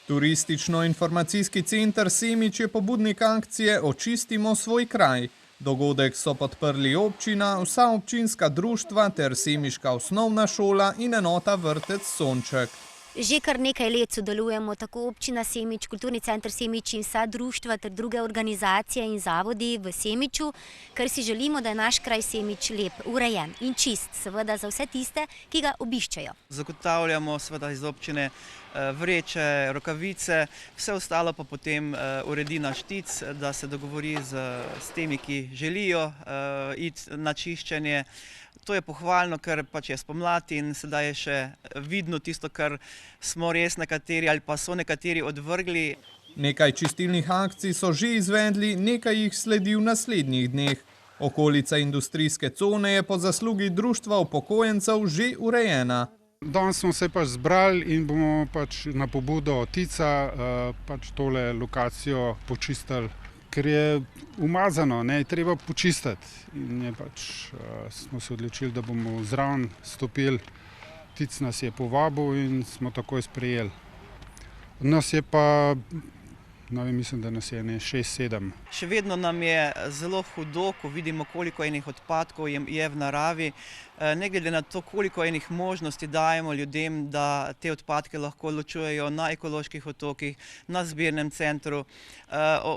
Turistično-informacijski center Semič je pobudnik akcije Očistimo svoj kraj. Dogodek so podprli občina, vsa občinska društva ter semiška osnovna šola in enota Vrtec Sonček. Že kar nekaj let sodelujemo tako občina Semič, Kulturni center Semič in vsa društva ter druge organizacije in zavodi v Semiču, ker si želimo, da je naš kraj Semič lep, urejen in čist, seveda za vse tiste, ki ga obiščejo. Zagotavljamo seveda iz občine vreče, rokavice, vse ostalo pa potem uredi naš tic, da se dogovori s temi, ki želijo iti na čiščenje. To je pohvalno, ker pač je spomladi in sedaj je še vidno tisto, kar smo res nekateri ali pa so nekateri odvrgli. Nekaj čistilnih akcij so že izvedli, nekaj jih sledi v naslednjih dneh. Okolica industrijske cone je po zaslugi društva upokojencev že urejena. Danes smo se pač zbrali in bomo pač na pobudo Tica pač tole lokacijo počistili, ker je umazano, je treba počistiti. In je pač smo se odločili, da bomo zraven stopili. Tic nas je povabil in smo takoj sprejeli. Nas je pa, mislim, da nas je 6-7. Še vedno nam je zelo hudo, ko vidimo, koliko enih odpadkov je v naravi. Ne glede na to, koliko enih možnosti dajemo ljudem, da te odpadke lahko ločujejo na ekoloških otokih, na zbirnem centru.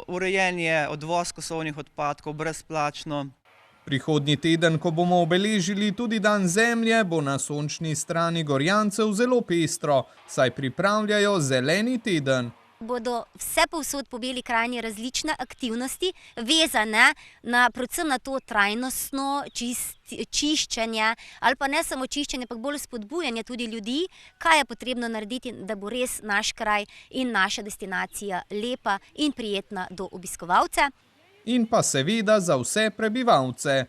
Urejen je odvoz kosovnih odpadkov brezplačno. Prihodnji teden, ko bomo obeležili tudi dan zemlje, bo na sončni strani Gorjancev zelo pestro, saj pripravljajo zeleni teden. Bodo vse povsod po Beli krajini različne aktivnosti, vezane predvsem na to trajnostno čiščenje, ali pa ne samo čiščenje, pa bolj spodbujanje tudi ljudi, kaj je potrebno narediti, da bo res naš kraj in naša destinacija lepa in prijetna do obiskovalcev. In pa seveda za vse prebivalce.